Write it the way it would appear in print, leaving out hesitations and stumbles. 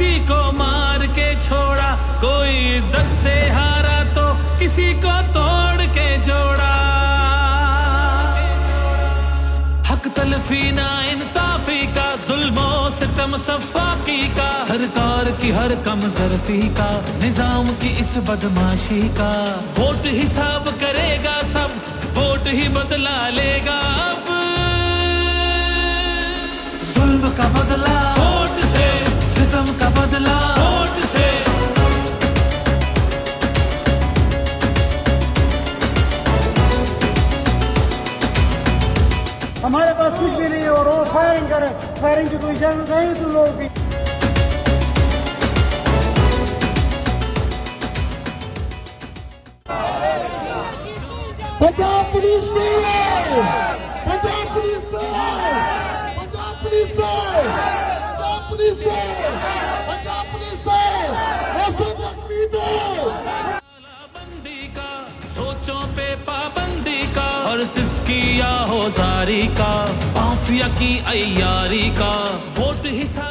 किसी को मार के छोड़ा, कोई इज्जत से हारा तो किसी को तोड़ के जोड़ा। हक तलफी ना इंसाफी का, जुल्मो सितम सफाकी का, सरकार की हर कम ज़र्फी का, निजाम की इस बदमाशी का। वोट हिसाब करेगा सब, वोट ही बदला लेगा अब। जुल्म का बदला वोट से, सितम का बदला वोट से। हमारे पास कुछ भी नहीं है और वो फायरिंग करे, फायरिंग की कोई इजाजत नहीं तुम लोगों की। पंजाब पुलिस ने, पंजाब पुलिस ने, पंजाब पुलिस ने, पंजाब पुलिस ने, पंजाब पुलिस ने ऐसे जख्मी दे। बंदी का, सोचों पे पाबंदी का, और सिसकी या होजारी का, माफिया की अय्यारी का, वोट हिसाब